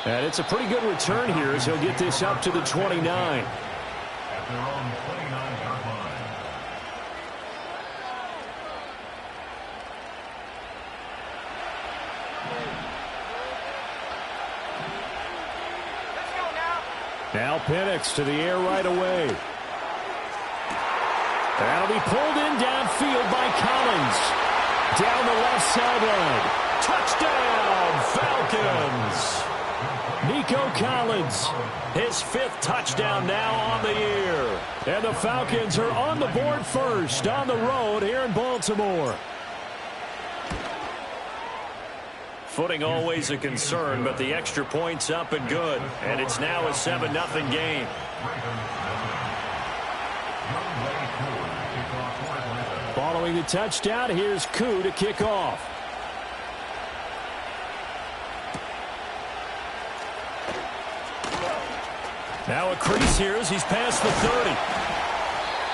And it's a pretty good return here as he'll get this up to the 29. At their own 29-yard line. Now Penix to the air right away. That'll be pulled in downfield by Collins. Down the left sideline. Touchdown, Falcons. Nico Collins, his 5th touchdown now on the year. And the Falcons are on the board first on the road here in Baltimore. Footing always a concern, but the extra point's up and good. And it's now a 7-0 game. Following the touchdown, here's Koo to kick off. Now a crease here as he's past the 30.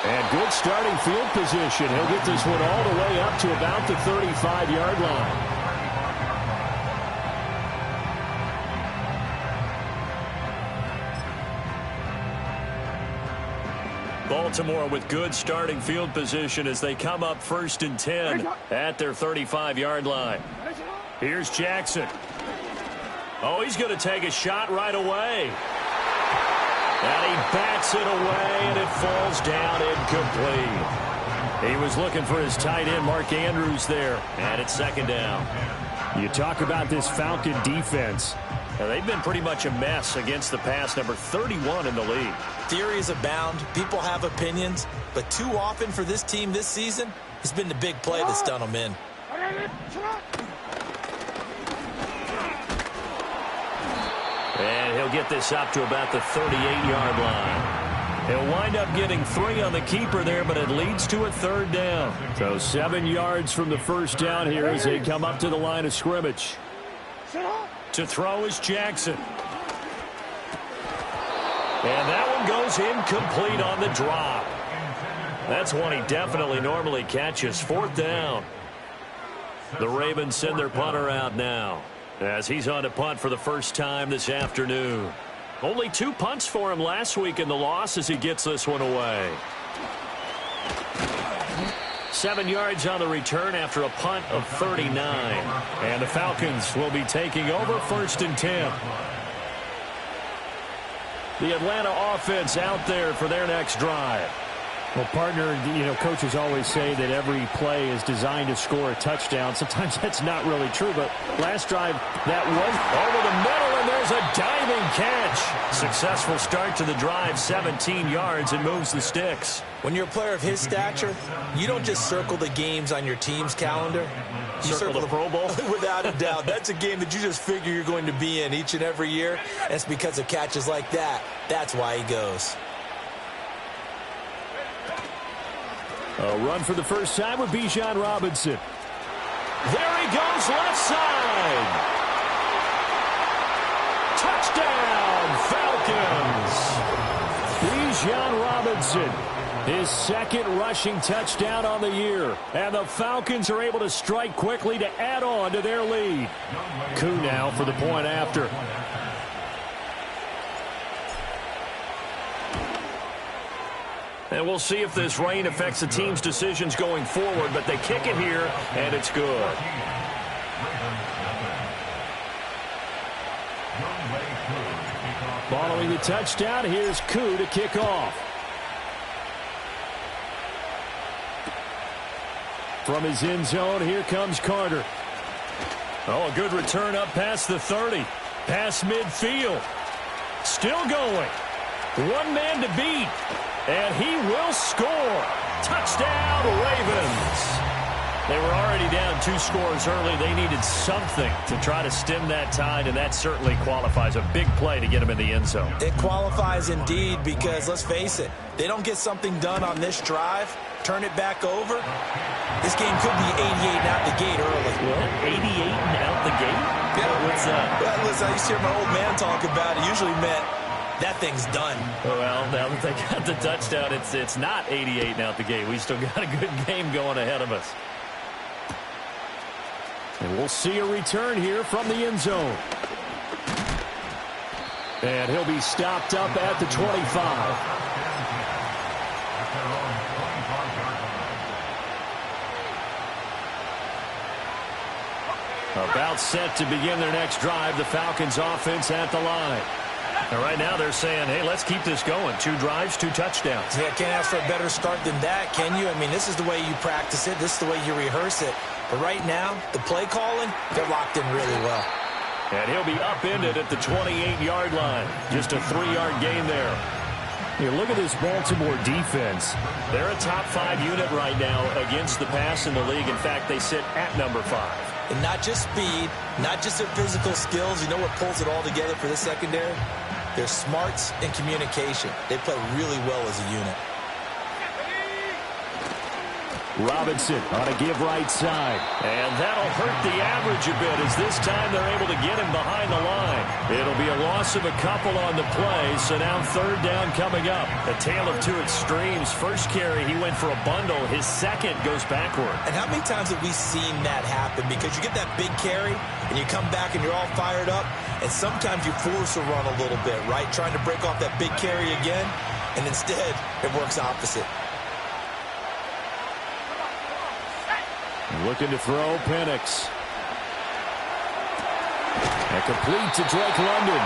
And good starting field position. He'll get this one all the way up to about the 35-yard line. Baltimore with good starting field position as they come up 1st and 10 at their 35-yard line. Here's Jackson. Oh, he's going to take a shot right away. And he bats it away, and it falls down incomplete. He was looking for his tight end, Mark Andrews, there. And it's 2nd down. You talk about this Falcon defense. Now, they've been pretty much a mess against the pass, number 31 in the league. Theories abound. People have opinions. But too often for this team this season has been the big play that's done them in. And he'll get this up to about the 38-yard line. He'll wind up getting 3 on the keeper there, but it leads to a 3rd down. So 7 yards from the 1st down here as they come up to the line of scrimmage. To throw is Jackson. And that one goes incomplete on the drop. That's one he definitely normally catches. 4th down. The Ravens send their punter out now as he's on to punt for the first time this afternoon. Only 2 punts for him last week in the loss as he gets this one away. 7 yards on the return after a punt of 39. And the Falcons will be taking over 1st and 10. The Atlanta offense out there for their next drive. Well, partner, coaches always say that every play is designed to score a touchdown. Sometimes that's not really true, but last drive, that was over the middle, and there's a diving catch. Successful start to the drive, 17 yards, and moves the sticks. When you're a player of his stature, you don't just circle the games on your team's calendar. You circle the Pro Bowl? Without a doubt. That's a game that you just figure you're going to be in each and every year. And it's because of catches like that. That's why he goes. A run for the first time with Bijan Robinson. There he goes, left side. Touchdown, Falcons. Bijan Robinson, his 2nd rushing touchdown on the year. And the Falcons are able to strike quickly to add on to their lead. Koo now for the point after. And we'll see if this rain affects the team's decisions going forward, but they kick it here, and it's good. Following the touchdown, here's Koo to kick off. From his end zone, here comes Carter. Oh, a good return up past the 30. Past midfield. Still going. One man to beat. And he will score. Touchdown, Ravens. They were already down 2 scores early. They needed something to try to stem that tide, and that certainly qualifies. A big play to get them in the end zone. It qualifies indeed because, let's face it, they don't get something done on this drive, turn it back over, this game could be 88 and out the gate early. What? 88 and out the gate? Yeah. What's that? Well, listen, I used to hear my old man talk about it. Usually meant that thing's done. Well, now that they got the touchdown, it's not 88 and out the gate. We still got a good game going ahead of us. And we'll see a return here from the end zone. And he'll be stopped up at the 25. About set to begin their next drive, the Falcons offense at the line. And right now they're saying, hey, let's keep this going. 2 drives, 2 touchdowns. Yeah, can't ask for a better start than that, can you? I mean, this is the way you practice it. This is the way you rehearse it. But right now, the play calling, they're locked in really well. And he'll be upended at the 28-yard line. Just a 3-yard gain there. You look at this Baltimore defense. They're a top 5 unit right now against the pass in the league. In fact, they sit at number 5. And not just speed, not just their physical skills. You know what pulls it all together for this secondary? Their smarts and communication. They play really well as a unit. Robinson on a give right side. And that'll hurt the average a bit as this time they're able to get him behind the line. It'll be a loss of a couple on the play, so now 3rd down coming up. A tale of 2 extremes. First carry, he went for a bundle. His second goes backward. And how many times have we seen that happen? Because you get that big carry, and you come back and you're all fired up, and sometimes you force a run a little bit, right? Trying to break off that big carry again, and instead it works opposite. Looking to throw, Penix. And complete to Drake London.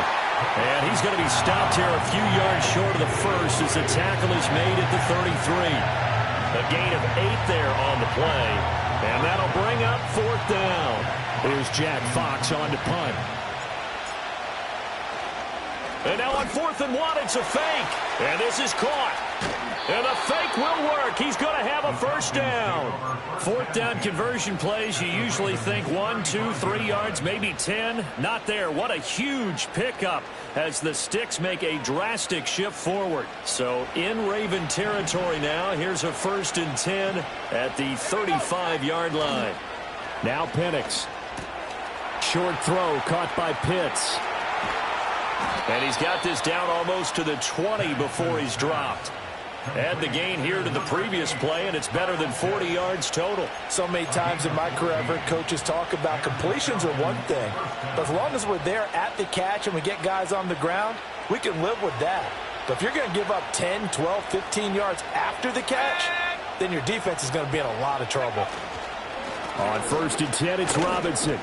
And he's going to be stopped here a few yards short of the first as the tackle is made at the 33. A gain of 8 there on the play. And that'll bring up 4th down. Here's Jack Fox on to punt. And now on 4th and 1, it's a fake. And this is caught. And the fake will work. He's going to have a first down. 4th down conversion plays, you usually think 1, 2, 3 yards, maybe 10. Not there. What a huge pickup as the Sticks make a drastic shift forward. So in Raven territory now, here's a 1st and 10 at the 35-yard line. Now Penix. Short throw caught by Pitts. And he's got this down almost to the 20 before he's dropped. Add the gain here to the previous play, and it's better than 40 yards total. So many times in my career, I've heard coaches talk about completions are one thing. But as long as we're there at the catch and we get guys on the ground, we can live with that. But if you're going to give up 10, 12, 15 yards after the catch, then your defense is going to be in a lot of trouble. On 1st and 10, it's Robinson.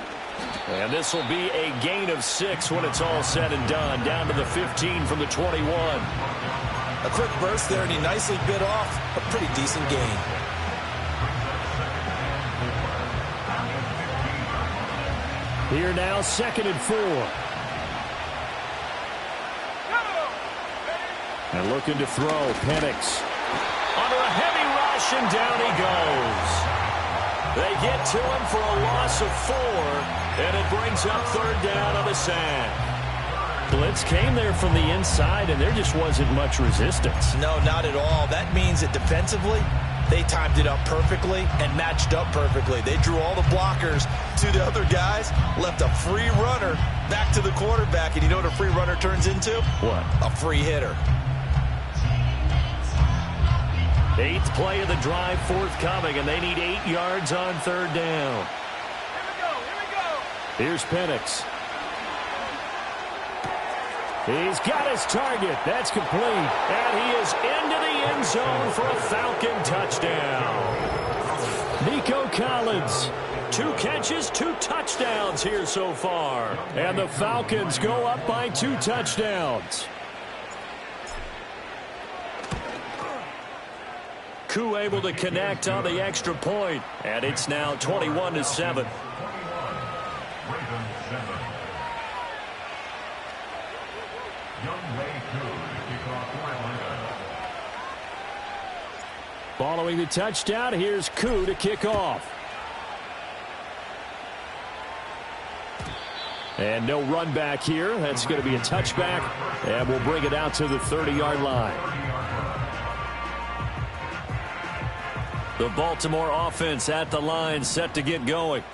And this will be a gain of 6 when it's all said and done. Down to the 15 from the 21. A quick burst there, and he nicely bit off a pretty decent gain. Here now, 2nd and 4. And looking to throw, Penix. Under a heavy rush, and down he goes. They get to him for a loss of 4, and it brings up 3rd down on the sack. Blitz came there from the inside, and there just wasn't much resistance. No, not at all. That means that defensively, they timed it up perfectly and matched up perfectly. They drew all the blockers to the other guys, left a free runner back to the quarterback, and you know what a free runner turns into? What? A free hitter. 8th play of the drive forthcoming, and they need 8 yards on 3rd down. Here we go. Here's Penix. He's got his target. That's complete. And he is into the end zone for a Falcon touchdown. Nico Collins. 2 catches, 2 touchdowns here so far. And the Falcons go up by 2 touchdowns. Koo able to connect on the extra point. And it's now 21-7. Following the touchdown, here's Koo to kick off. And no run back here. That's going to be a touchback, and we'll bring it out to the 30-yard line. The Baltimore offense at the line, set to get going.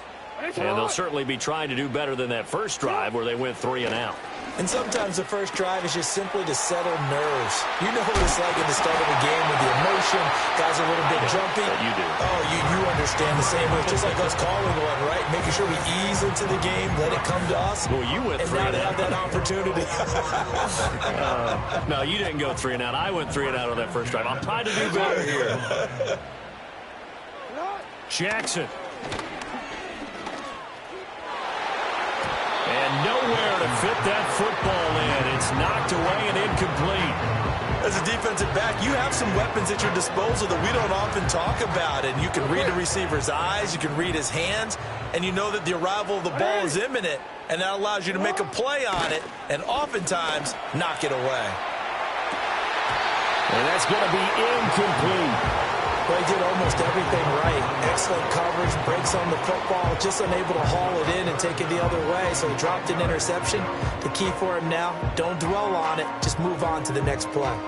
And they'll certainly be trying to do better than that first drive where they went 3 and out. And sometimes the first drive is just simply to settle nerves. You know what it's like at the start of a game with the emotion. Guys are a little bit jumpy. You do. Oh, you understand the same way. It's just like us calling one, right? Making sure we ease into the game, let it come to us. Well, you went and 3 now and they out. have that opportunity. No, you didn't go 3 and out. I went 3 and out on that first drive. I'm trying to do better here. Jackson. And nowhere to fit that football in. It's knocked away and incomplete. As a defensive back, you have some weapons at your disposal that we don't often talk about. And you can read the receiver's eyes, you can read his hands, and you know that the arrival of the ball is imminent. And that allows you to make a play on it and oftentimes knock it away. And that's going to be incomplete. Well, he did almost everything right. Excellent coverage, breaks on the football, just unable to haul it in and take it the other way. So he dropped an interception. The key for him now, don't dwell on it. Just move on to the next play.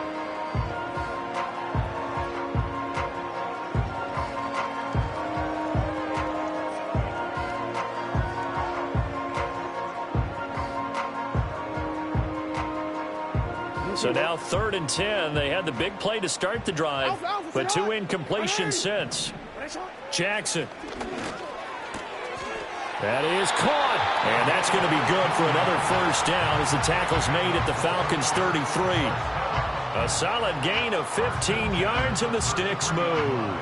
So now 3rd and 10. They had the big play to start the drive, but 2 incompletions since. Jackson. That is caught. And that's going to be good for another first down as the tackle's made at the Falcons' 33. A solid gain of 15 yards and the sticks move.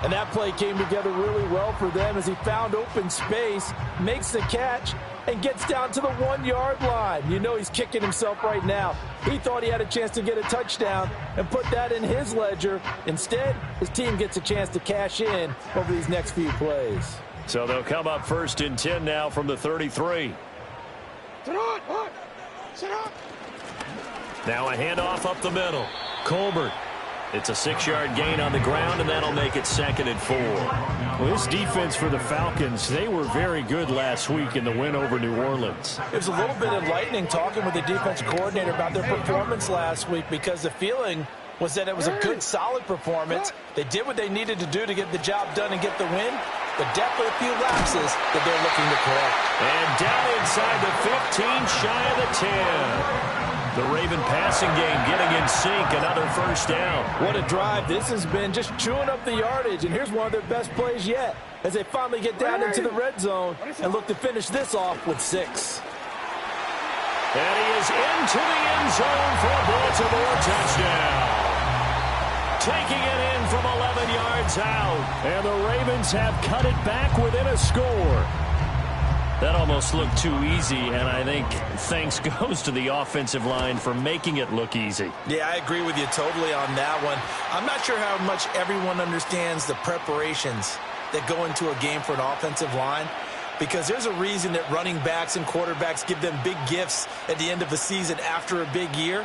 And that play came together really well for them as he found open space, makes the catch, and gets down to the 1-yard line. You know he's kicking himself right now. He thought he had a chance to get a touchdown and put that in his ledger. Instead, his team gets a chance to cash in over these next few plays. So they'll come up 1st and 10 now from the 33. Now a handoff up the middle. Colbert. It's a 6-yard gain on the ground, and that'll make it 2nd and 4. Well, this defense for the Falcons, they were very good last week in the win over New Orleans. It was a little bit enlightening talking with the defense coordinator about their performance last week because the feeling was that it was a good, solid performance. They did what they needed to do to get the job done and get the win, but definitely a few lapses that they're looking to correct. And down inside the 15, shy of the 10. The Raven passing game getting in sync, another first down. What a drive this has been, just chewing up the yardage, and here's one of their best plays yet as they finally get down into the red zone and look to finish this off with 6. And he is into the end zone for a Baltimore touchdown. Taking it in from 11 yards out, and the Ravens have cut it back within a score. That almost looked too easy, and I think thanks goes to the offensive line for making it look easy. Yeah, I agree with you totally on that one. I'm not sure how much everyone understands the preparations that go into a game for an offensive line, because there's a reason that running backs and quarterbacks give them big gifts at the end of the season after a big year.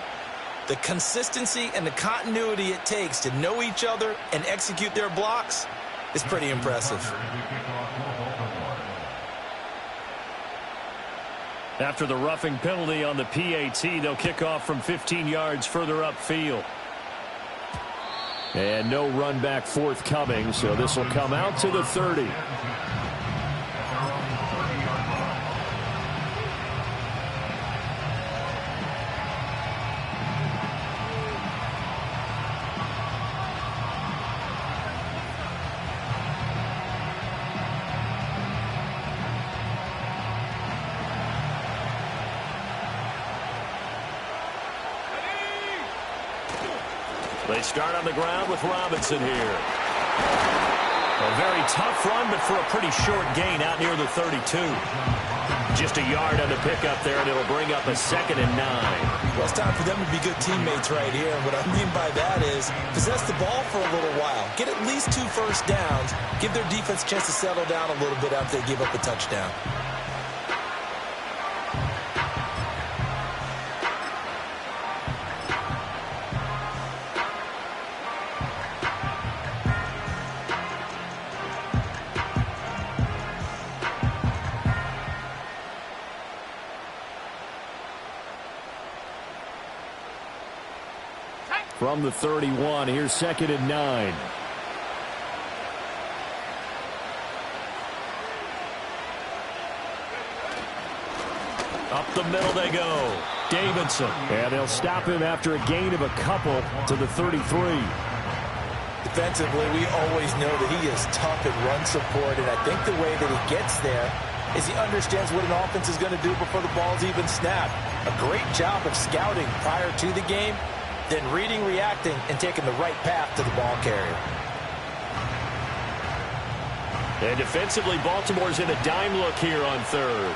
The consistency and the continuity it takes to know each other and execute their blocks is pretty impressive. After the roughing penalty on the PAT, they'll kick off from 15 yards further upfield. And no run back forthcoming, so this will come out to the 30. They start on the ground with Robinson here. A very tough run, but for a pretty short gain out near the 32. Just a yard on the pickup there, and it'll bring up a 2nd and 9. Well, it's time for them to be good teammates right here. And what I mean by that is possess the ball for a little while. Get at least 2 first downs. Give their defense a chance to settle down a little bit after they give up a touchdown. From the 31, here's 2nd and 9. Up the middle they go. Davidson. And they'll stop him after a gain of a couple to the 33. Defensively, we always know that he is tough in run support, and I think the way that he gets there is he understands what an offense is going to do before the ball's even snapped. A great job of scouting prior to the game, then reading, reacting, and taking the right path to the ball carrier. And defensively, Baltimore's in a dime look here on third.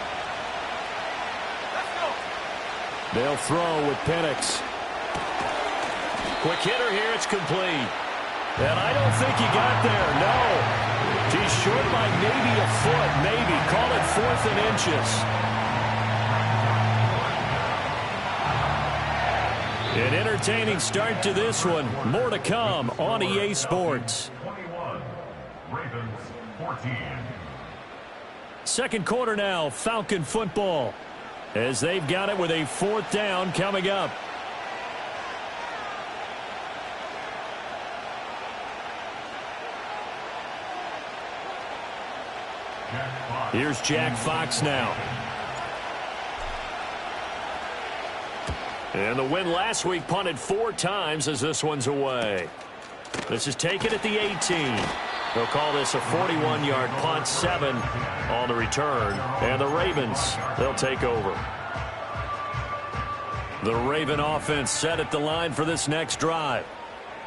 They'll throw with Penix. Quick hitter here, it's complete. And I don't think he got there, no. He's short by maybe a foot, maybe. Call it 4th and inches. An entertaining start to this one. More to come on EA Sports. 21, Ravens 14. Second quarter now, Falcon football. As they've got it with a 4th down coming up. Here's Jack Fox now. And the win last week punted 4 times as this one's away. This is taken at the 18. They'll call this a 41-yard punt, 7 on the return. And the Ravens, they'll take over. The Raven offense set at the line for this next drive.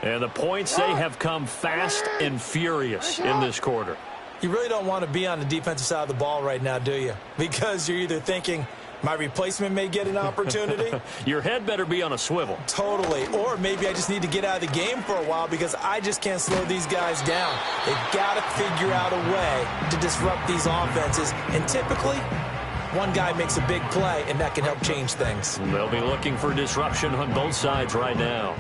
And the points, they have come fast and furious in this quarter. You really don't want to be on the defensive side of the ball right now, do you? Because you're either thinking, my replacement may get an opportunity. Your head better be on a swivel. Totally. Or maybe I just need to get out of the game for a while because I just can't slow these guys down. They've got to figure out a way to disrupt these offenses. And typically, one guy makes a big play, and that can help change things. They'll be looking for disruption on both sides right now.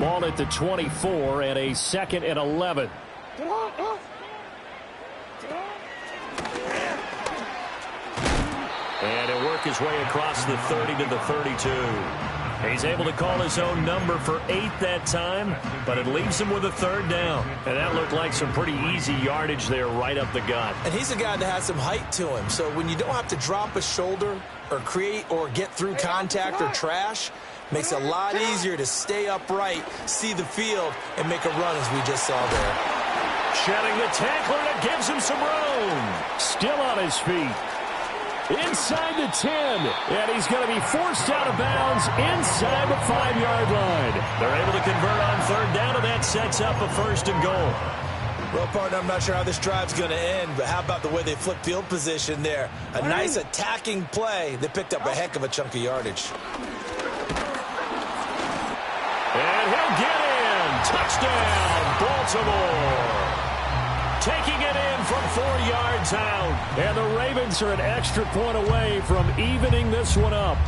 Ball at the 24 and a 2nd and 11. And he'll work his way across the 30 to the 32. He's able to call his own number for 8 that time, but it leaves him with a 3rd down. And that looked like some pretty easy yardage there right up the gut. And he's a guy that has some height to him, so when you don't have to drop a shoulder or create or get through contact or trash, makes it a lot easier to stay upright, see the field, and make a run as we just saw there. Shedding the tackler that gives him some room. Still on his feet. Inside the 10, and he's going to be forced out of bounds inside the 5-yard line. They're able to convert on 3rd down, and that sets up a 1st and goal. Well, partner, I'm not sure how this drive's going to end, but how about the way they flip field position there? A nice attacking play. They picked up a heck of a chunk of yardage. And he'll get in. Touchdown, Baltimore. Taking it in from 4 yards out. And the Ravens are an extra point away from evening this one up.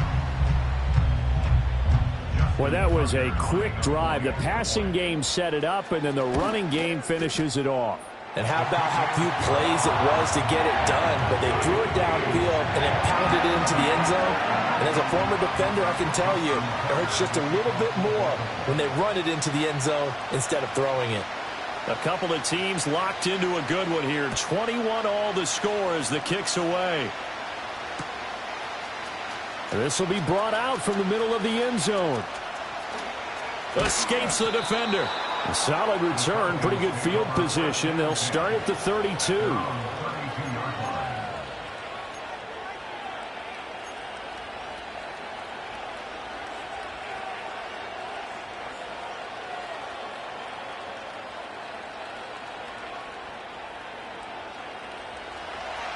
Well, that was a quick drive. The passing game set it up, and then the running game finishes it off. And how about how few plays it was to get it done, but they threw it downfield and then pounded it into the end zone. And as a former defender, I can tell you, it hurts just a little bit more when they run it into the end zone instead of throwing it. A couple of teams locked into a good one here. 21 all the score as the kick's away. This will be brought out from the middle of the end zone. Escapes the defender. A solid return, pretty good field position. They'll start at the 32.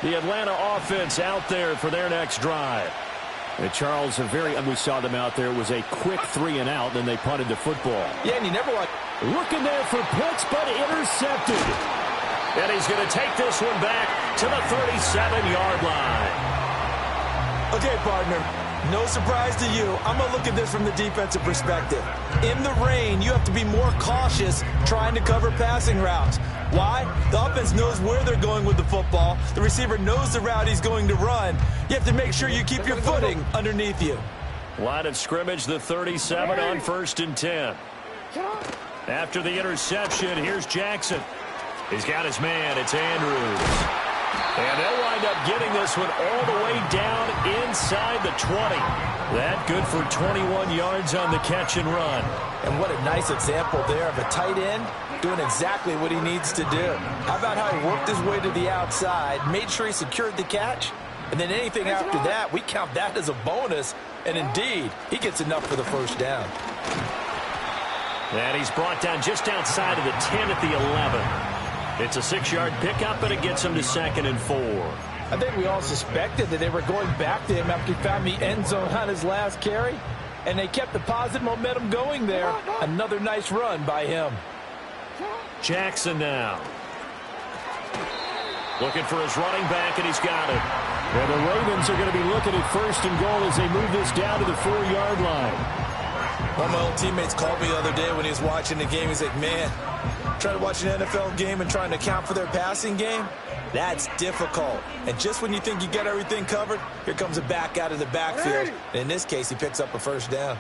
The Atlanta offense out there for their next drive. And Charles, we saw them out there. It was a quick 3 and out, then they punted the football. Yeah, and you never want... Looking there for Pitts, but intercepted. And he's going to take this one back to the 37-yard line. Okay, partner, no surprise to you. I'm going to look at this from the defensive perspective. In the rain, you have to be more cautious trying to cover passing routes. Why? The offense knows where they're going with the football. The receiver knows the route he's going to run. You have to make sure you keep your footing underneath you. Line of scrimmage, the 37 on 1st and 10. After the interception, here's Jackson. He's got his man. It's Andrews. And they'll wind up getting this one all the way down inside the 20. That good for 21 yards on the catch and run. And what a nice example there of a tight end doing exactly what he needs to do. How about how he worked his way to the outside, made sure he secured the catch, and then anything after that, we count that as a bonus. And indeed, he gets enough for the first down. And he's brought down just outside of the 10 at the 11. It's a 6-yard pickup, and it gets him to 2nd and 4. I think we all suspected that they were going back to him after he found the end zone on his last carry, and they kept the positive momentum going there. Another nice run by him. Jackson now. Looking for his running back, and he's got it. And the Ravens are going to be looking at 1st and goal as they move this down to the 4-yard line. One of my old teammates called me the other day when he was watching the game. He's like, man, trying to watch an NFL game and trying to account for their passing game, that's difficult. And just when you think you got everything covered, here comes a back out of the backfield. And in this case, he picks up a first down.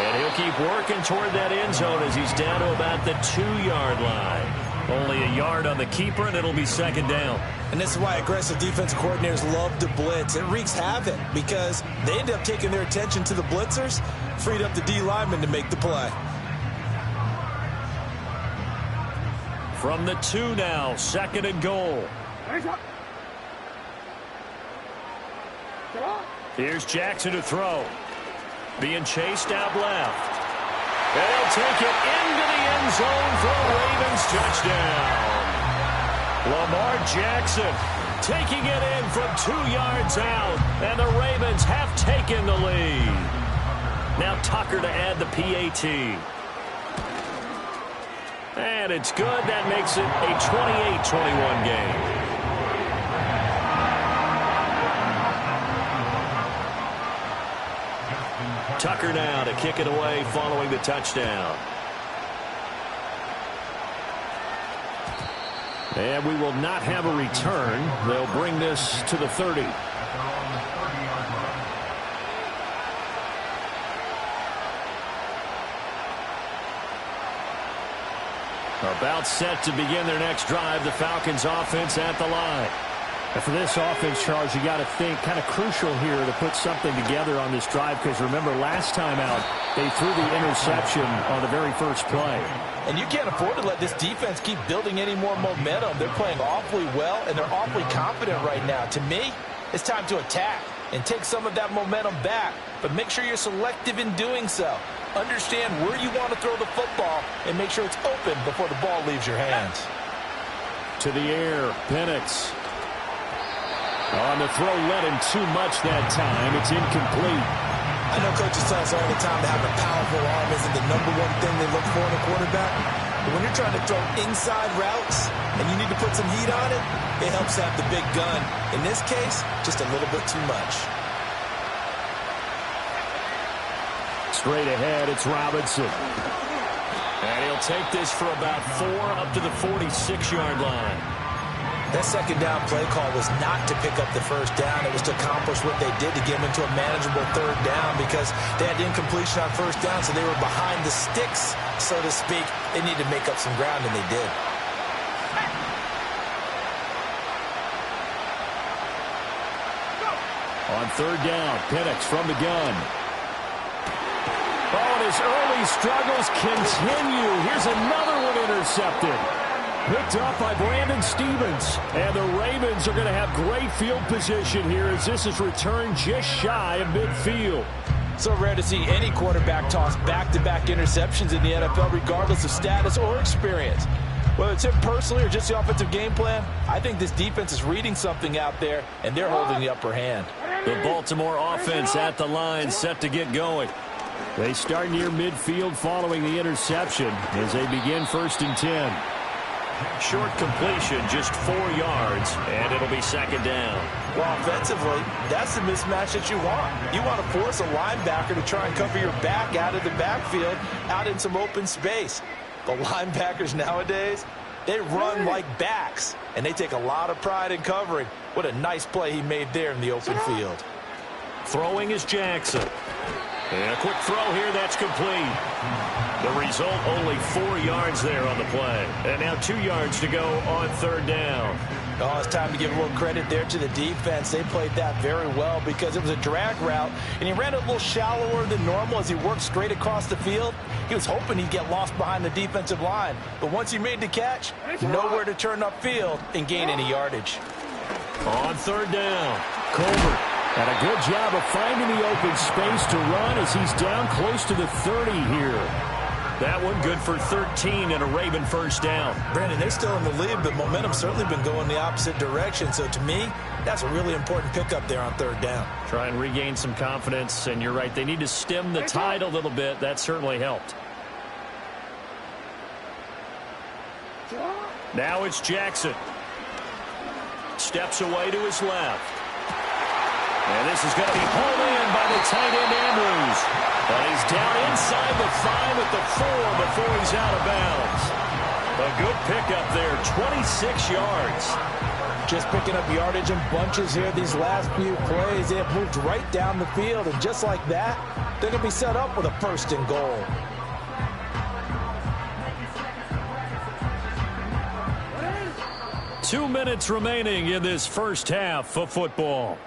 And he'll keep working toward that end zone as he's down to about the 2-yard line. Only a yard on the keeper, and it'll be 2nd down. And this is why aggressive defensive coordinators love to blitz. It wreaks havoc because they end up taking their attention to the blitzers, freed up the D lineman to make the play. From the 2 now, 2nd and goal. Here's Jackson to throw. Being chased out left. And he'll take it into the end zone for a Ravens touchdown. Lamar Jackson taking it in from 2 yards out, and the Ravens have taken the lead. Now Tucker to add the PAT. And it's good. That makes it a 28-21 game. Tucker now to kick it away following the touchdown. And we will not have a return. They'll bring this to the 30. About set to begin their next drive. The Falcons offense at the line. And for this offense, Charles, you got to think kind of crucial here to put something together on this drive, because remember last time out they threw the interception on the very first play. And you can't afford to let this defense keep building any more momentum. They're playing awfully well, and they're awfully confident right now. To me, it's time to attack and take some of that momentum back, but make sure you're selective in doing so. Understand where you want to throw the football and make sure it's open before the ball leaves your hands. To the air, Penix. On the throw, led him too much that time. It's incomplete. I know coaches tell us all the time that having a powerful arm isn't the #1 thing they look for in a quarterback. But when you're trying to throw inside routes and you need to put some heat on it, it helps to have the big gun. In this case, just a little bit too much. Straight ahead, it's Robinson. And he'll take this for about 4 up to the 46-yard line. That second down play call was not to pick up the first down. It was to accomplish what they did to get them into a manageable 3rd down, because they had incompletion on 1st down, so they were behind the sticks, so to speak. They needed to make up some ground, and they did. On 3rd down, Penix from the gun. Oh, and his early struggles continue. Here's another one intercepted. Picked up by Brandon Stevens. And the Ravens are going to have great field position here as this is returned just shy of midfield. So rare to see any quarterback toss back-to-back interceptions in the NFL, regardless of status or experience. Whether it's him personally or just the offensive game plan, I think this defense is reading something out there, and they're holding the upper hand. The Baltimore offense at the line, set to get going. They start near midfield following the interception as they begin 1st and 10. Short completion, just 4 yards, and it'll be 2nd down. Well, offensively, that's the mismatch that you want. You want to force a linebacker to try and cover your back out of the backfield, out in some open space. The linebackers nowadays, they run like backs, and they take a lot of pride in covering. What a nice play he made there in the open field. Throwing is Jackson. And a quick throw here, that's complete. The result, only 4 yards there on the play. And now 2 yards to go on third down. Oh, it's time to give a little credit there to the defense. They played that very well because it was a drag route, and he ran it a little shallower than normal as he worked straight across the field. He was hoping he'd get lost behind the defensive line, but once he made the catch, nowhere to turn upfield and gain any yardage. On third down, Colbert had a good job of finding the open space to run as he's down close to the 30 here. That one good for 13 and a Raven first down. Brandon, they're still in the lead, but momentum's certainly been going the opposite direction. So to me, that's a really important pickup there on third down. Try and regain some confidence, and you're right, they need to stem the tide a little bit. That certainly helped. Now it's Jackson. Steps away to his left. And this is going to be pulled in by the tight end Andrews. And he's down inside the 5 at the 4 before he's out of bounds. A good pickup there, 26 yards. Just picking up yardage in bunches here these last few plays. They have moved right down the field, and just like that, they're going to be set up with a first and goal. Two minutes remaining in this first half of football.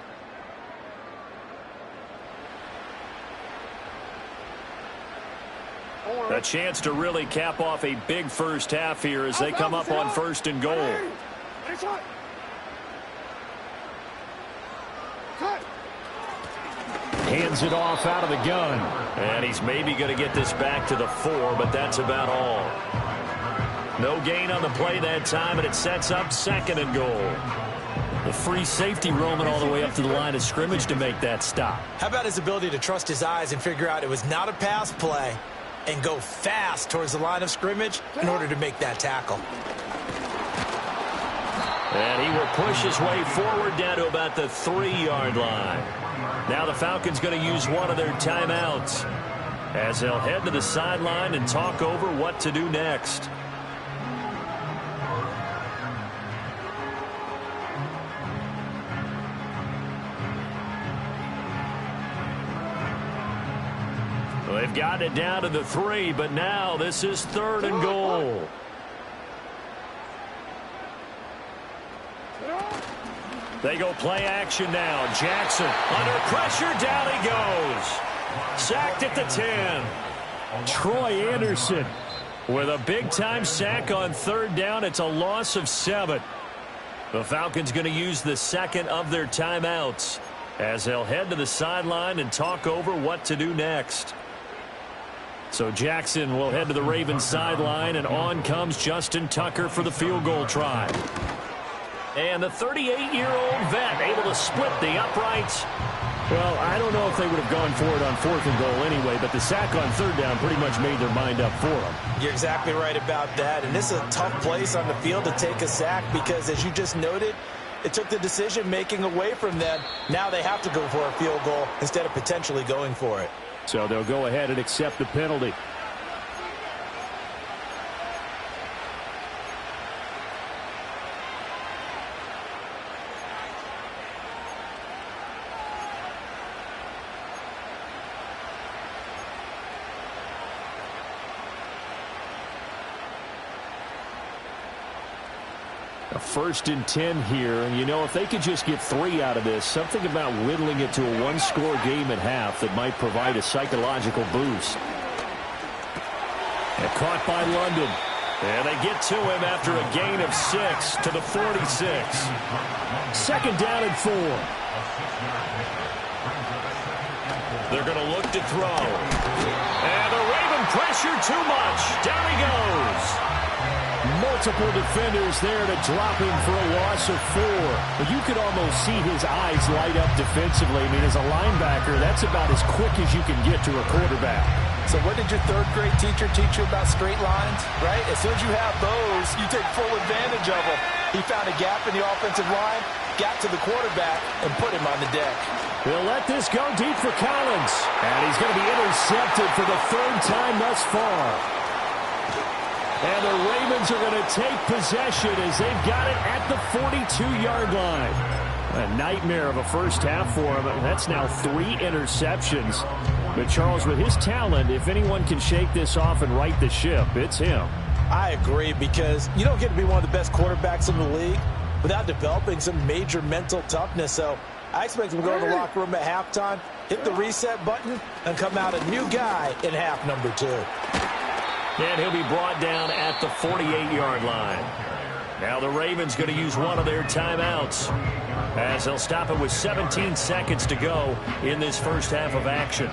A chance to really cap off a big first half here as they come up on first and goal. Hands it off out of the gun. And he's maybe going to get this back to the 4, but that's about all. No gain on the play that time, and it sets up second and goal. The free safety roaming all the way up to the line of scrimmage to make that stop. How about his ability to trust his eyes and figure out it was not a pass play and go fast towards the line of scrimmage in order to make that tackle. And he will push his way forward down to about the 3-yard line. Now the Falcons going to use one of their timeouts as they'll head to the sideline and talk over what to do next. They've gotten it down to the 3, but now this is third and goal. They go play action now. Jackson under pressure. Down he goes. Sacked at the 10. Troy Anderson With a big-time sack on third down. It's a loss of 7. The Falcons going to use the second of their timeouts as they'll head to the sideline and talk over what to do next. So Jackson will head to the Ravens sideline, and on comes Justin Tucker for the field goal try. And the 38-year-old vet able to split the uprights. Well, I don't know if they would have gone for it on fourth and goal anyway, but the sack on third down pretty much made their mind up for them. You're exactly right about that, and this is a tough place on the field to take a sack because, as you just noted, it took the decision-making away from them. Now they have to go for a field goal instead of potentially going for it. So they'll go ahead and accept the penalty. A 1st and 10 here, and you know, if they could just get 3 out of this, something about whittling it to a 1-score game at half that might provide a psychological boost. And caught by London. And they get to him after a gain of 6 to the 46. 2nd down and 4. They're going to look to throw. And the Raven pressure too much. Down he goes. Multiple defenders there to drop him for a loss of 4. But you could almost see his eyes light up defensively. I mean, as a linebacker, that's about as quick as you can get to a quarterback. So what did your 3rd grade teacher teach you about straight lines, right? As soon as you have those, you take full advantage of them. He found a gap in the offensive line, got to the quarterback, and put him on the deck. He'll let this go deep for Collins. And he's going to be intercepted for the 3rd time thus far. And the Ravens are going to take possession as they've got it at the 42-yard line. A nightmare of a first half for him. That's now 3 interceptions. But, Charles, with his talent, if anyone can shake this off and right the ship, it's him. I agree, because you don't get to be one of the best quarterbacks in the league without developing some major mental toughness. So I expect him to go to the locker room at halftime, hit the reset button, and come out a new guy in half number 2. And he'll be brought down at the 48-yard line. Now the Ravens going to use one of their timeouts, as they'll stop it with 17 seconds to go in this first half of action.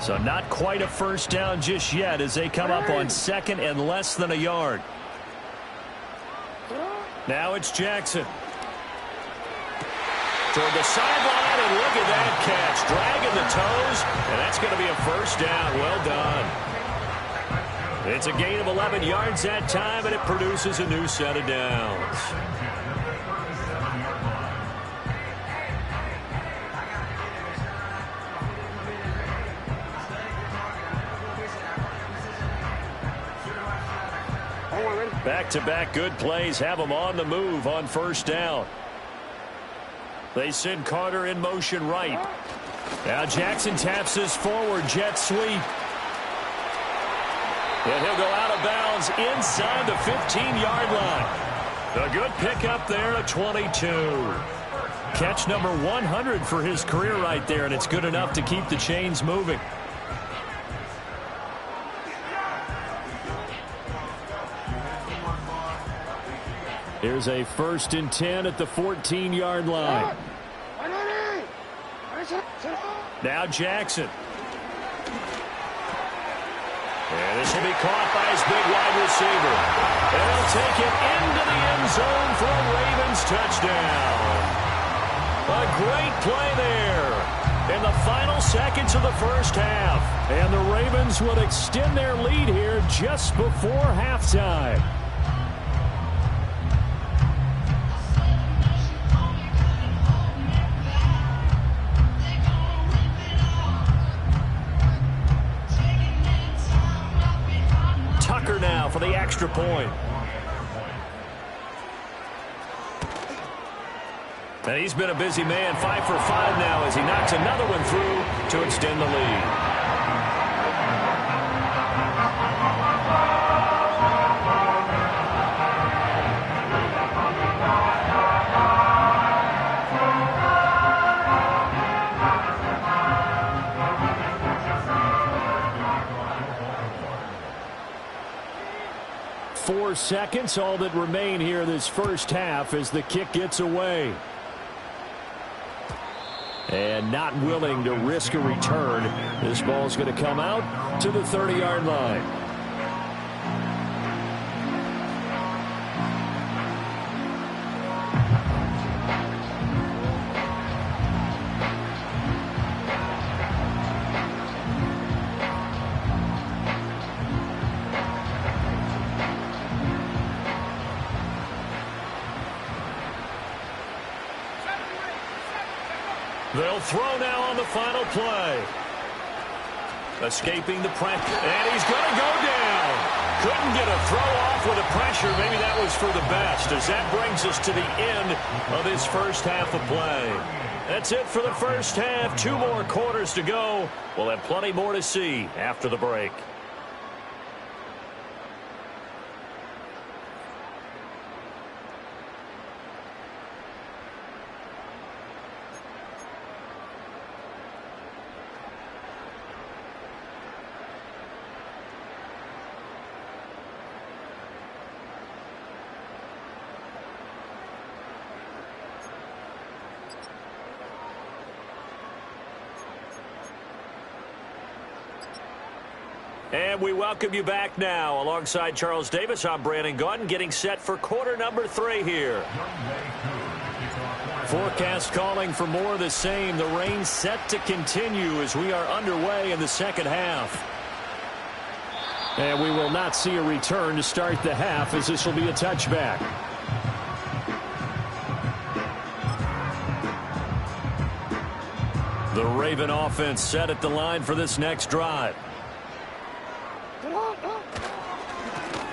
So not quite a first down just yet as they come up on second and less than a yard. Now it's Jackson. Toward the sideline, and look at that catch. Dragging the toes, and that's going to be a first down. Well done. It's a gain of 11 yards that time, and it produces a new set of downs. Back-to-back good plays have them on the move on first down. They send Carter in motion right. Now Jackson taps this forward jet sweep. And he'll go out of bounds inside the 15-yard line. A good pickup there at 22. Catch number 100 for his career right there, and it's good enough to keep the chains moving. Here's a 1st and 10 at the 14-yard line. Now Jackson. And this will be caught by his big wide receiver. And he'll take it into the end zone for a Ravens touchdown. A great play there in the final seconds of the first half. And the Ravens would extend their lead here just before halftime. Now for the extra point. And he's been a busy man, 5 for 5 now as he knocks another one through to extend the lead. 4 seconds, all that remain here this first half as the kick gets away. And not willing to risk a return. This ball's going to come out to the 30-yard line. They'll throw now on the final play. Escaping the pressure, and he's going to go down. Couldn't get a throw off with the pressure. Maybe that was for the best, as that brings us to the end of this first half of play. That's it for the first half. 2 more quarters to go. We'll have plenty more to see after the break. And we welcome you back now. Alongside Charles Davis, I'm Brandon Gaudin, getting set for quarter number 3 here. Forecast calling for more of the same. The rain set to continue as we are underway in the second half. And we will not see a return to start the half, as this will be a touchback. The Raven offense set at the line for this next drive.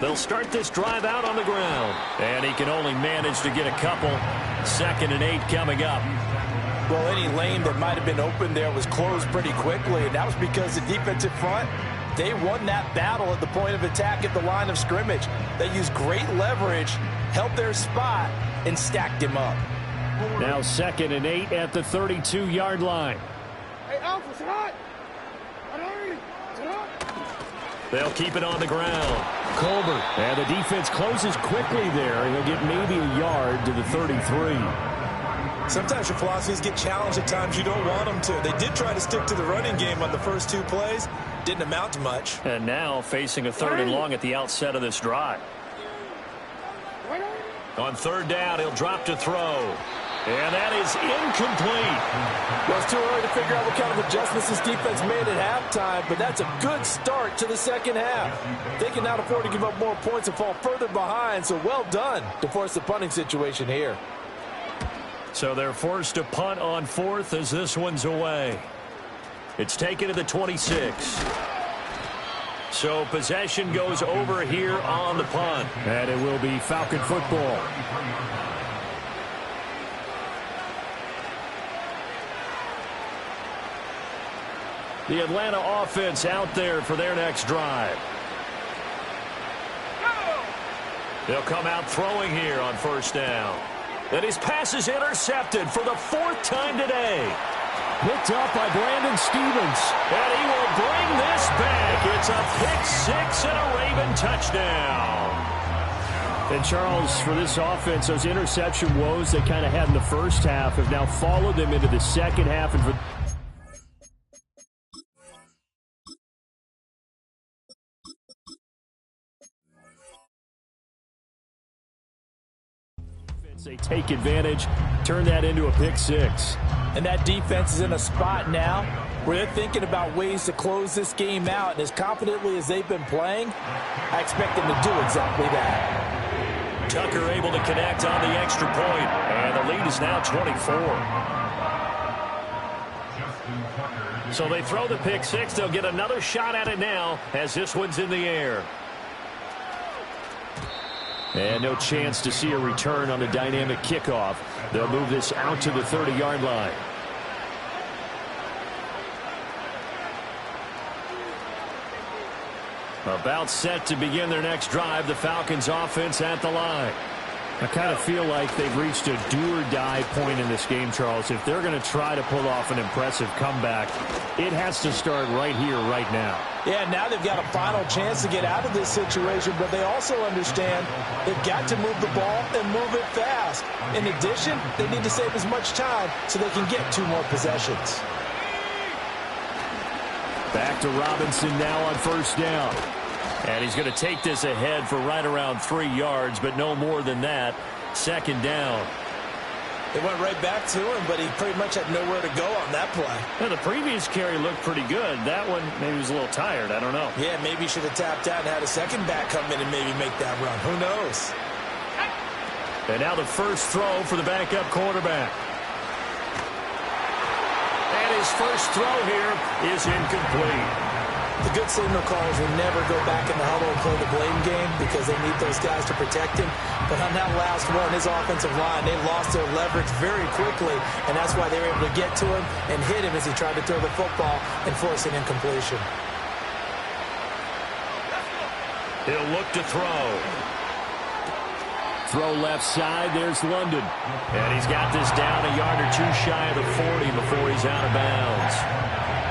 They'll start this drive out on the ground. And he can only manage to get a couple. 2nd and 8 coming up. Well, any lane that might have been open there was closed pretty quickly, and that was because the defensive front, they won that battle at the point of attack at the line of scrimmage. They used great leverage, held their spot, and stacked him up. Now 2nd and 8 at the 32-yard line. Hey, Alpha, sit hot. Sit hot. They'll keep it on the ground. Colbert. And the defense closes quickly there, and he'll get maybe a yard to the 33. Sometimes your philosophies get challenged at times you don't want them to. They did try to stick to the running game on the first 2 plays. Didn't amount to much. And now facing a 3rd and long at the outset of this drive. On 3rd down, he'll drop to throw. And that is incomplete. Well, it's too early to figure out what kind of adjustments this defense made at halftime, but that's a good start to the second half. They cannot afford to give up more points and fall further behind, so well done to force the punting situation here. So they're forced to punt on 4th as this one's away. It's taken to the 26. So possession goes over here on the punt. And it will be Falcon football. The Atlanta offense out there for their next drive. They'll come out throwing here on 1st down. And his pass is intercepted for the 4th time today. Picked up by Brandon Stevens. And he will bring this back. It's a pick 6 and a Raven touchdown. And Charles, for this offense, those interception woes they kind of had in the first half have now followed them into the second half. And for they take advantage, turn that into a pick 6. And that defense is in a spot now where they're thinking about ways to close this game out. And as confidently as they've been playing, I expect them to do exactly that. Tucker able to connect on the extra point. And the lead is now 24. So they throw the pick 6. They'll get another shot at it now as this one's in the air. And no chance to see a return on the dynamic kickoff. They'll move this out to the 30-yard line. About set to begin their next drive, the Falcons offense at the line. I kind of feel like they've reached a do-or-die point in this game, Charles. If they're going to try to pull off an impressive comeback, it has to start right here, right now. Yeah, now they've got a final chance to get out of this situation, but they also understand they've got to move the ball and move it fast. In addition, they need to save as much time so they can get 2 more possessions. Back to Robinson now on 1st down. And he's going to take this ahead for right around 3 yards, but no more than that. 2nd down. They went right back to him, but he pretty much had nowhere to go on that play. Well, the previous carry looked pretty good. That one, maybe he was a little tired. I don't know. Yeah, maybe he should have tapped out and had a second back come in and maybe make that run. Who knows? And now the first throw for the backup quarterback. And his first throw here is incomplete. The good signal callers will never go back in the huddle and play the blame game because they need those guys to protect him. But on that last one, his offensive line, they lost their leverage very quickly, and that's why they were able to get to him and hit him as he tried to throw the football and force an incompletion. He'll look to throw. Throw left side, there's London. And he's got this down a yard or 2 shy of the 40 before he's out of bounds.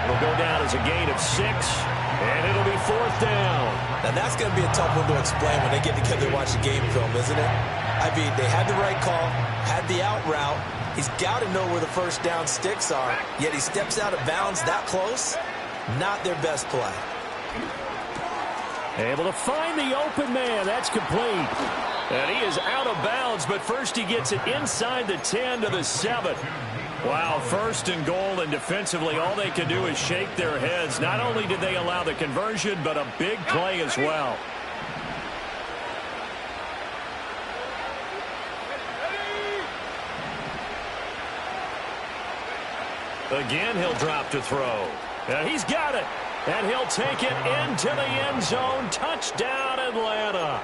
It'll go down as a gain of 6, and it'll be 4th down. Now, that's going to be a tough one to explain when they get together and watch the game film, isn't it? I mean, they had the right call, had the out route. He's got to know where the first down sticks are, yet he steps out of bounds that close. Not their best play. Able to find the open man. That's complete. And he is out of bounds, but first he gets it inside the 10 to the 7. Wow, 1st and goal, and defensively all they can do is shake their heads. Not only did they allow the conversion, but a big play as well. Again, he'll drop to throw. And he's got it. And he'll take it into the end zone. Touchdown, Atlanta.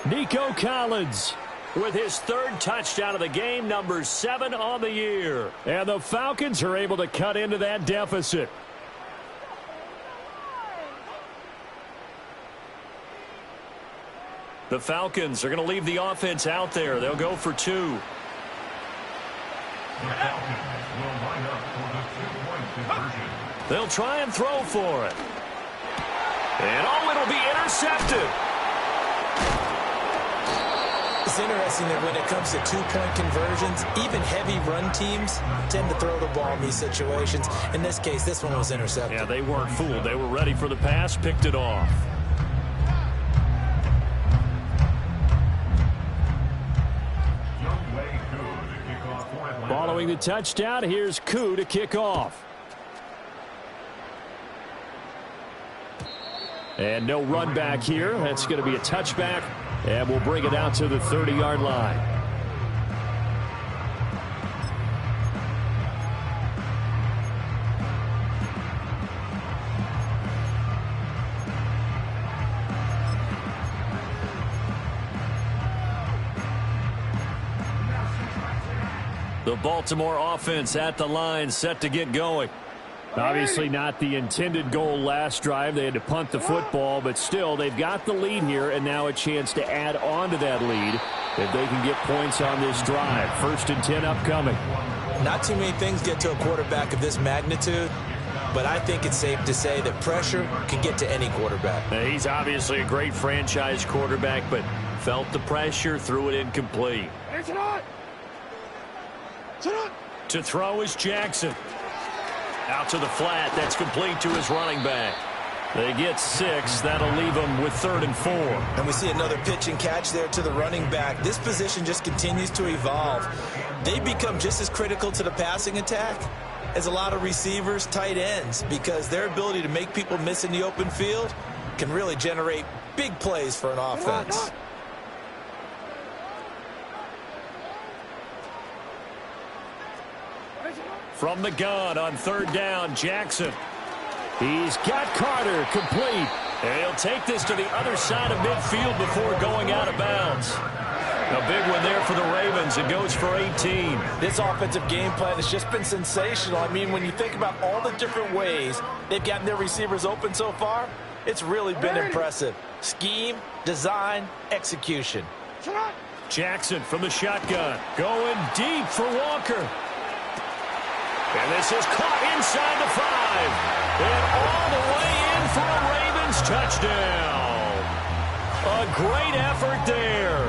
Nico Collins. with his third touchdown of the game, number 7 on the year. And the Falcons are able to cut into that deficit. The Falcons are going to leave the offense out there. They'll go for 2. The Falcons will line up for the 2-point conversion. They'll try and throw for it. And it'll be intercepted. It's interesting that when it comes to 2-point conversions, even heavy run teams tend to throw the ball in these situations. In this case, this one was intercepted. Yeah, they weren't fooled. They were ready for the pass, picked it off. Following the touchdown, here's Koo to kick off. And no run back here. That's going to be a touchback, and we'll bring it out to the 30-yard line. The Baltimore offense at the line, set to get going. Obviously not the intended goal last drive. They had to punt the football, but still, they've got the lead here, and now a chance to add on to that lead if they can get points on this drive. 1st and 10 upcoming. Not too many things get to a quarterback of this magnitude, but I think it's safe to say that pressure can get to any quarterback. He's obviously a great franchise quarterback, but felt the pressure, threw it incomplete. To throw is Jackson. Out to the flat. That's complete to his running back. They get 6. That'll leave them with 3rd and 4. And we see another pitch and catch there to the running back. This position just continues to evolve. They become just as critical to the passing attack as a lot of receivers, tight ends, because their ability to make people miss in the open field can really generate big plays for an offense. From the gun on 3rd down, Jackson. He's got Carter complete. And he'll take this to the other side of midfield before going out of bounds. A big one there for the Ravens. It goes for 18. This offensive game plan has just been sensational. I mean, when you think about all the different ways they've gotten their receivers open so far, it's really been impressive. Scheme, design, execution. Jackson from the shotgun. Going deep for Walker. And this is caught inside the 5. And all the way in for a Ravens touchdown. A great effort there.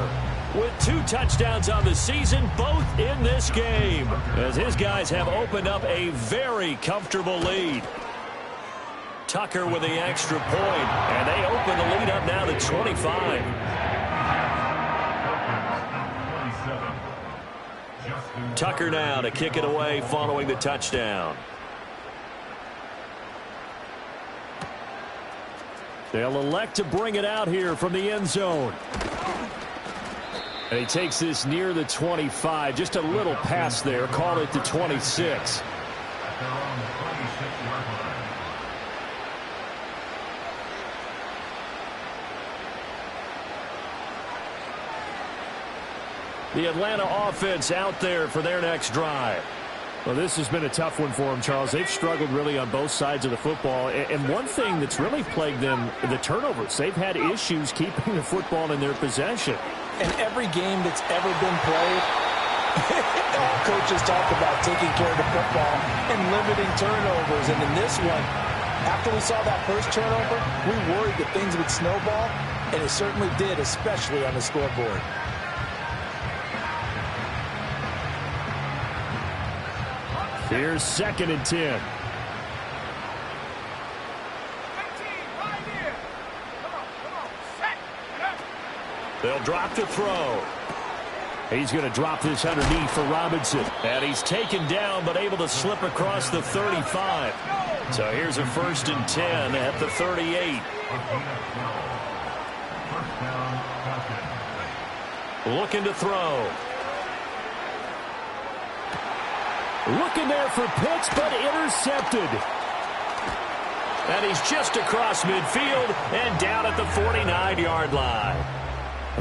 With 2 touchdowns on the season, both in this game, as his guys have opened up a very comfortable lead. Tucker with the extra point, and they open the lead up now to 25. Tucker now to kick it away following the touchdown. They'll elect to bring it out here from the end zone. And he takes this near the 25. Just a little pass there. Call it the 26. The Atlanta offense out there for their next drive. Well, this has been a tough one for them, Charles. They've struggled really on both sides of the football. And one thing that's really plagued them, the turnovers. They've had issues keeping the football in their possession. In every game that's ever been played, all coaches talk about taking care of the football and limiting turnovers. And in this one, after we saw that first turnover, we worried that things would snowball, and it certainly did, especially on the scoreboard. Here's 2nd and 10. They'll drop to throw. He's going to drop this underneath for Robinson. And he's taken down, but able to slip across the 35. So here's a 1st and 10 at the 38. Looking to throw. Looking there for Pitts, but intercepted. And he's just across midfield and down at the 49-yard line.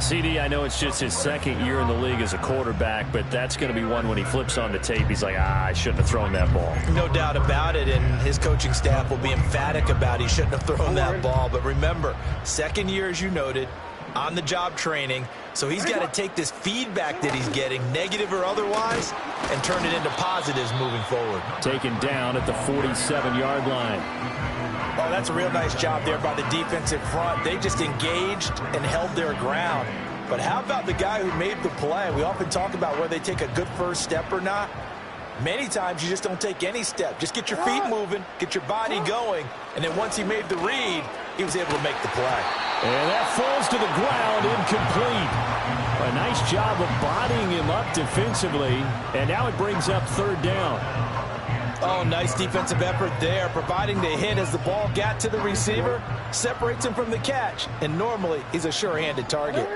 CD, I know it's just his second year in the league as a quarterback, but that's going to be one when he flips on the tape. He's like, I shouldn't have thrown that ball. No doubt about it, and his coaching staff will be emphatic about he shouldn't have thrown that ball. But remember, second year, as you noted, on-the-job training, so he's got to take this feedback that he's getting, negative or otherwise, and turn it into positives moving forward. Taken down at the 47-yard line. Oh, that's a real nice job there by the defensive front. They just engaged and held their ground. But how about the guy who made the play? We often talk about whether they take a good first step or not. Many times you just don't take any step. Just get your feet moving, get your body going, and then once he made the read, he was able to make the play. And that falls to the ground, incomplete. A nice job of bodying him up defensively, and now it brings up third down. Oh, nice defensive effort there, providing the hit as the ball got to the receiver, separates him from the catch, and normally he's a sure-handed target.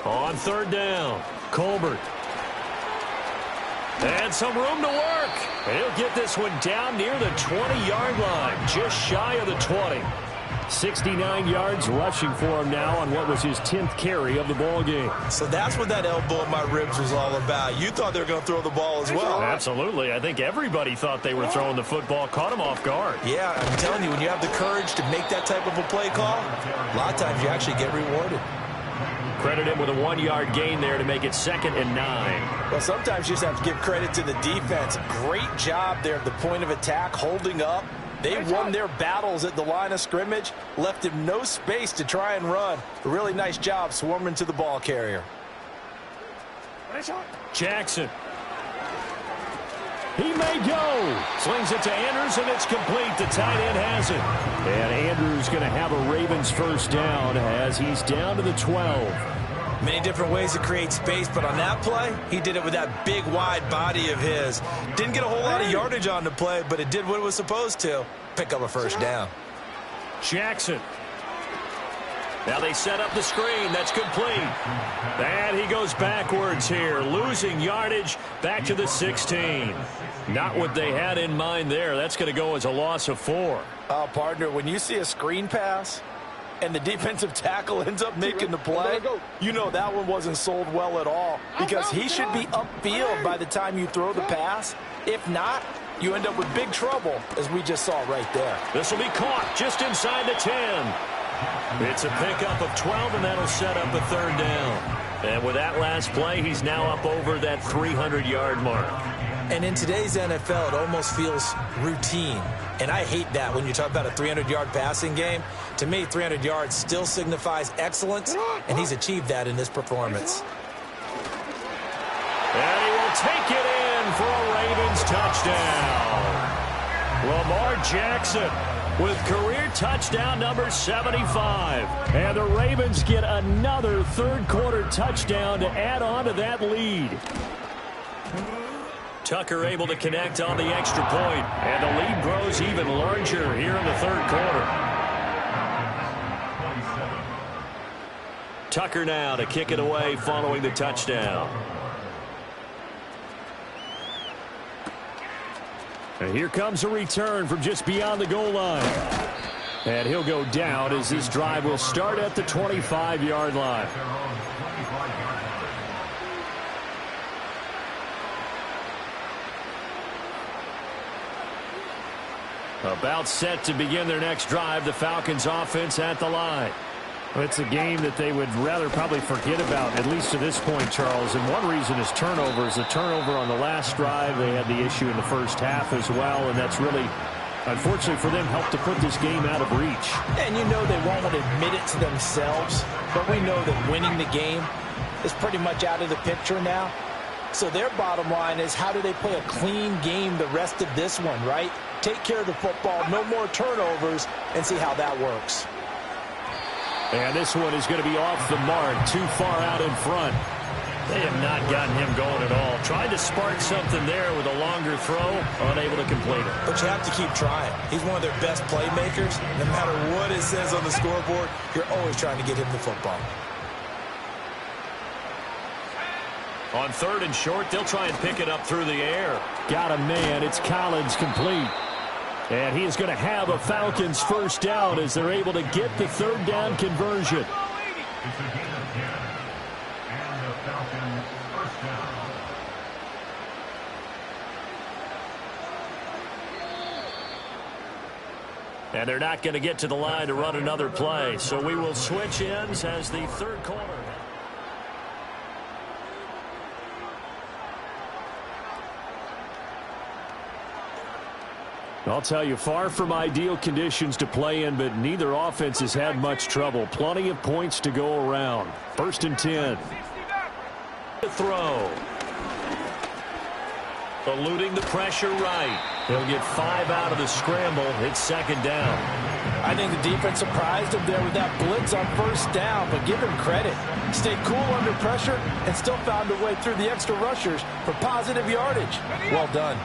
On third down, Colbert. And some room to work. He'll get this one down near the 20-yard line, just shy of the 20. 69 yards rushing for him now on what was his 10th carry of the ball game. So that's what that elbow in my ribs was all about. You thought they were going to throw the ball as well. Absolutely. I think everybody thought they were throwing the football, caught him off guard. Yeah, I'm telling you, when you have the courage to make that type of a play call, a lot of times you actually get rewarded. Credit him with a 1-yard gain there to make it 2nd and 9. Well, sometimes you just have to give credit to the defense. Great job there at the point of attack, holding up. They won their battles at the line of scrimmage, left him no space to try and run. A really nice job swarming to the ball carrier. Jackson. He may go. Slings it to Andrews, and it's complete. The tight end has it. And Andrews going to have a Ravens first down as he's down to the 12. Many different ways to create space, but on that play, he did it with that big, wide body of his. Didn't get a whole lot of yardage on the play, but it did what it was supposed to. Pick up a first down. Jackson. Now they set up the screen. That's complete. And he goes backwards here, losing yardage back to the 16. Not what they had in mind there. That's going to go as a loss of 4. Partner, when you see a screen pass and the defensive tackle ends up making the play, you know that one wasn't sold well at all, because he should be upfield by the time you throw the pass. If not, you end up with big trouble, as we just saw right there. This will be caught just inside the 10. It's a pickup of 12, and that'll set up a third down. And with that last play, he's now up over that 300-yard mark. And in today's NFL, it almost feels routine. And I hate that when you talk about a 300-yard passing game. To me, 300 yards still signifies excellence, and he's achieved that in this performance. And he will take it in for a Ravens touchdown. Lamar Jackson with career touchdown number 75. And the Ravens get another third-quarter touchdown to add on to that lead. Tucker able to connect on the extra point, and the lead grows even larger here in the third quarter. Tucker now to kick it away following the touchdown. And here comes a return from just beyond the goal line. And he'll go down as this drive will start at the 25-yard line. About set to begin their next drive, the Falcons offense at the line. Well, it's a game that they would rather probably forget about, at least to this point, Charles. And one reason is turnovers. The turnover on the last drive, they had the issue in the first half as well, and that's really, unfortunately for them, helped to put this game out of reach. And you know they won't admit it to themselves, but we know that winning the game is pretty much out of the picture now. So their bottom line is, how do they play a clean game the rest of this one, right? Take care of the football, no more turnovers, and see how that works. And this one is going to be off the mark, too far out in front. They have not gotten him going at all. Tried to spark something there with a longer throw, unable to complete it. But you have to keep trying. He's one of their best playmakers. No matter what it says on the scoreboard, you're always trying to get him the football. On third and short, they'll try and pick it up through the air. Got a man. It's Collins complete. And he is going to have a Falcons first down as they're able to get the third down conversion. It's a gain of 10. And the Falcons first down. And they're not going to get to the line to run another play. So we will switch ends as the third quarter. I'll tell you, far from ideal conditions to play in, but neither offense has had much trouble. Plenty of points to go around. First and 10. The throw. Eluding the pressure right. He'll get 5 out of the scramble. It's second down. I think the defense surprised him there with that blitz on first down, but give him credit. Stayed cool under pressure and still found a way through the extra rushers for positive yardage. Well done.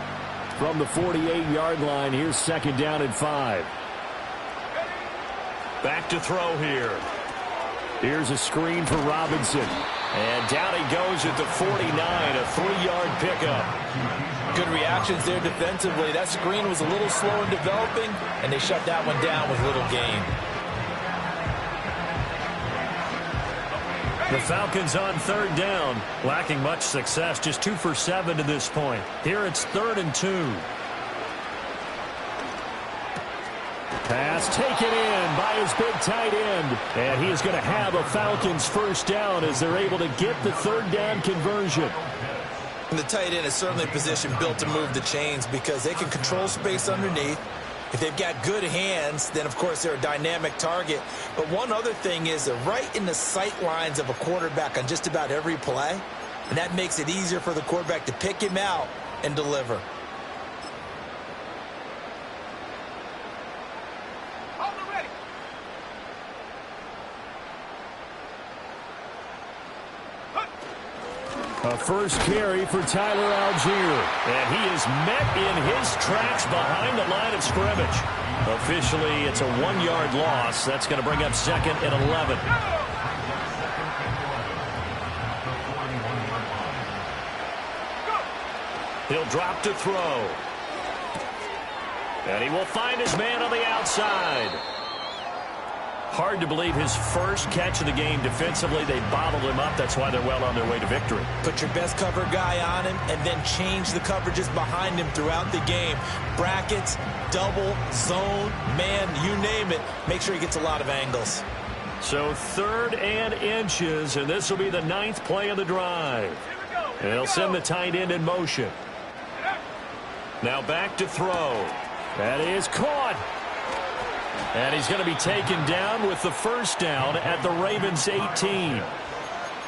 From the 48-yard line, here's second down and 5. Back to throw here. Here's a screen for Robinson. And down he goes at the 49, a 3-yard pickup. Good reactions there defensively. That screen was a little slow in developing, and they shut that one down with little gain. The Falcons on third down, lacking much success, just 2 for 7 to this point. Here it's 3rd and 2. Pass taken in by his big tight end. And he is going to have a Falcons first down as they're able to get the third down conversion. And the tight end is certainly a position built to move the chains because they can control space underneath. If they've got good hands, then, of course, they're a dynamic target. But one other thing is they're right in the sight lines of a quarterback on just about every play. And that makes it easier for the quarterback to pick him out and deliver. A first carry for Tyler Algier. And he is met in his tracks behind the line of scrimmage. Officially, it's a 1-yard loss. That's going to bring up second and 11. He'll drop to throw. And he will find his man on the outside. Hard to believe his first catch of the game defensively. They bottled him up. That's why they're well on their way to victory. Put your best cover guy on him and then change the coverages behind him throughout the game. Brackets, double, zone, man, you name it. Make sure he gets a lot of angles. So 3rd and inches, and this will be the 9th play of the drive. And they'll send the tight end in motion. Now back to throw. That is caught. And he's going to be taken down with the first down at the Ravens 18.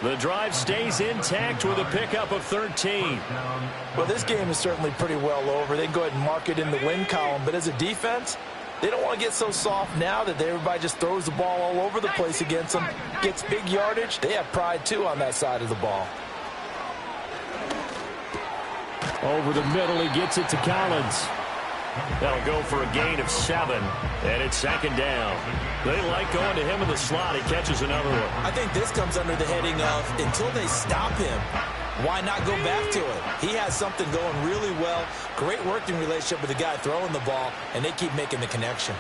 The drive stays intact with a pickup of 13. Well, this game is certainly pretty well over. They can go ahead and mark it in the win column. But as a defense, they don't want to get so soft now that everybody just throws the ball all over the place against them, gets big yardage. They have pride, too, on that side of the ball. Over the middle, he gets it to Collins. That'll go for a gain of 7, and it's second down. They like going to him in the slot. He catches another one. I think this comes under the heading of until they stop him, why not go back to it? He has something going really well. Great working relationship with the guy throwing the ball, and they keep making the connection.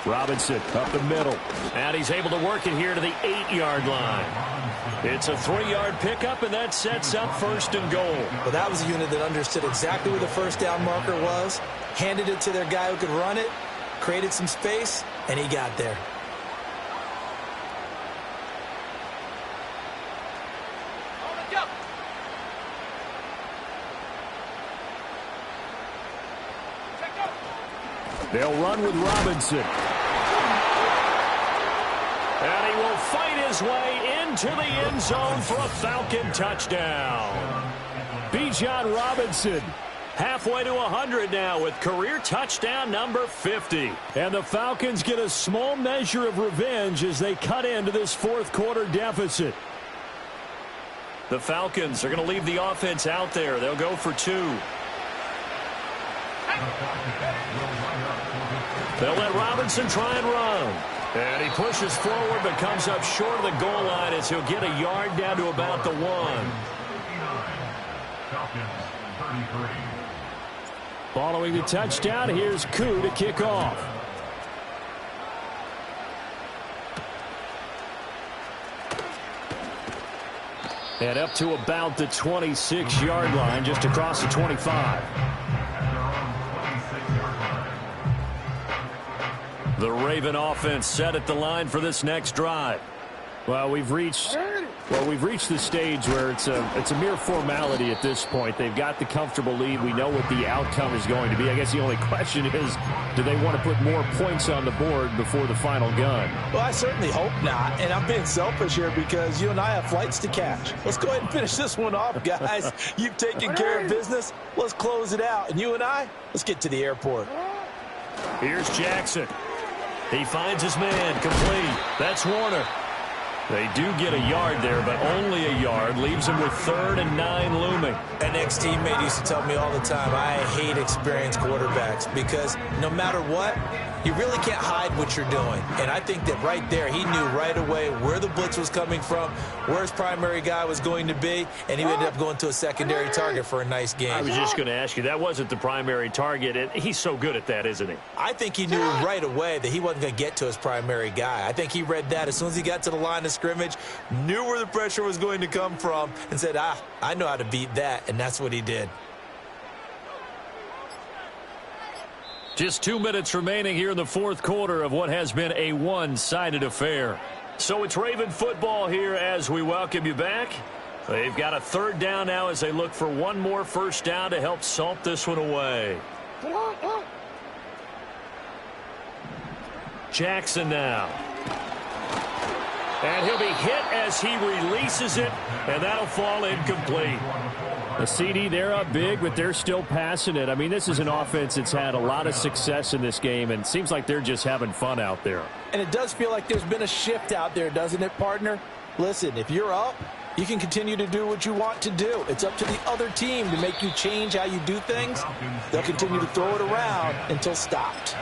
Robinson up the middle. And he's able to work it here to the 8-yard line. It's a 3-yard pickup, and that sets up 1st and goal. Well, that was a unit that understood exactly where the first down marker was, handed it to their guy who could run it, created some space, and he got there. They'll run with Robinson. And he will fight his way into the end zone for a Falcon touchdown. Bijan Robinson. Halfway to 100 now with career touchdown number 50. And the Falcons get a small measure of revenge as they cut into this fourth quarter deficit. The Falcons are going to leave the offense out there. They'll go for 2. They'll let Robinson try and run. And he pushes forward but comes up short of the goal line as he'll get a yard down to about the 1. Following the touchdown, here's Koo to kick off. And up to about the 26-yard line, just across the 25. The Raven offense set at the line for this next drive. Well, we've reached the stage where it's a mere formality at this point. They've got the comfortable lead. We know what the outcome is going to be. I guess the only question is, do they want to put more points on the board before the final gun? Well, I certainly hope not, and I'm being selfish here because you and I have flights to catch. Let's go ahead and finish this one off, guys. You've taken care of business. Let's close it out, and you and I, let's get to the airport. Here's Jackson. He finds his man, complete. That's Warner. They do get a yard there, but only a yard. Leaves him with 3rd and 9 looming. An ex-teammate used to tell me all the time, I hate experienced quarterbacks because no matter what, you really can't hide what you're doing. And I think that right there, he knew right away where the blitz was coming from, where his primary guy was going to be, and he ended up going to a secondary target for a nice game. I was just going to ask you, that wasn't the primary target, and he's so good at that, isn't he? I think he knew right away that he wasn't going to get to his primary guy. I think he read that as soon as he got to the line of scrimmage, knew where the pressure was going to come from, and said, I know how to beat that, and that's what he did. Just 2 minutes remaining here in the 4th quarter of what has been a one-sided affair. So it's Raven football here as we welcome you back. They've got a 3rd down now as they look for one more first down to help salt this one away. Jackson now. And he'll be hit as he releases it, and that'll fall incomplete. The CD, they're up big, but they're still passing it. I mean, this is an offense that's had a lot of success in this game, and it seems like they're just having fun out there. And it does feel like there's been a shift out there, doesn't it, partner? Listen, if you're up, you can continue to do what you want to do. It's up to the other team to make you change how you do things. They'll continue to throw it around until stopped.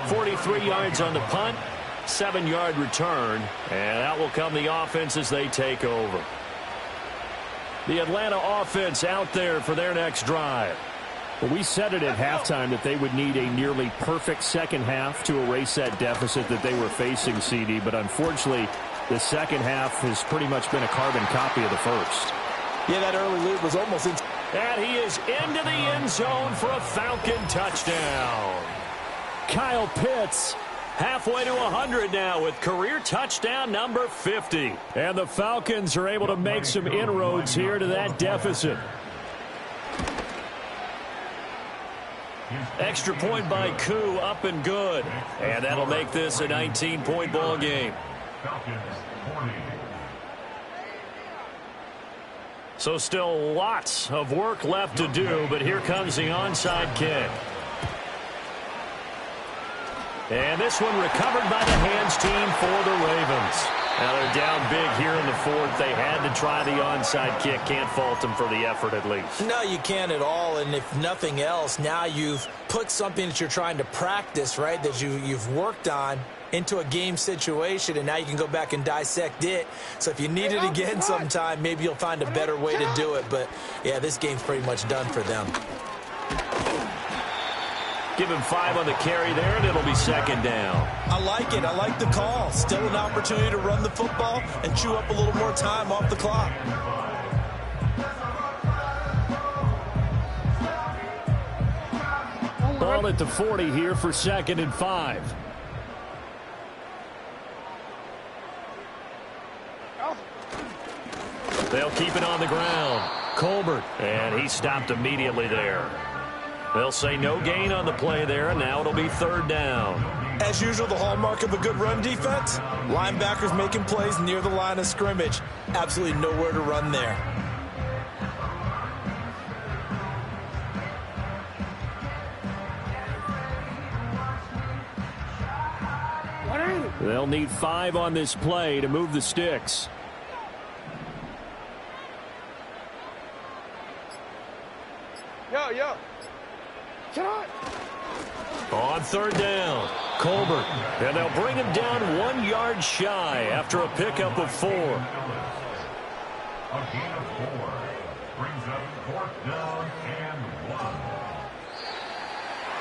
43 yards on the punt, 7-yard return, and out will come the offense as they take over. The Atlanta offense out there for their next drive. Well, we said it at halftime that they would need a nearly perfect second half to erase that deficit that they were facing, CD, but unfortunately, the second half has pretty much been a carbon copy of the first. Yeah, that early lead was almost in. And he is into the end zone for a Falcon touchdown. Kyle Pitts halfway to 100 now with career touchdown number 50. And the Falcons are able to make some inroads here to that deficit. Extra point by Koo, up and good. And that'll make this a 19-point ball game. So still lots of work left to do, but here comes the onside kick. And this one recovered by the hands team for the Ravens. Now they're down big here in the 4th. They had to try the onside kick. Can't fault them for the effort at least. No, you can't at all. And if nothing else, now you've put something that you're trying to practice, right, that you've worked on into a game situation, and now you can go back and dissect it. So if you need it again sometime, maybe you'll find a better way to do it. But, yeah, this game's pretty much done for them. Give him 5 on the carry there, and it'll be 2nd down. I like it. I like the call. Still an opportunity to run the football and chew up a little more time off the clock. Ball at the 40 here for 2nd and 5. They'll keep it on the ground. Colbert, and he stopped immediately there. They'll say no gain on the play there, and now it'll be 3rd down. As usual, the hallmark of a good run defense, linebackers making plays near the line of scrimmage. Absolutely nowhere to run there. They'll need 5 on this play to move the sticks. Yo. On 3rd down, Colbert. And they'll bring him down 1 yard shy after a pickup of 4. A gain of 4 brings up 4th down and 1.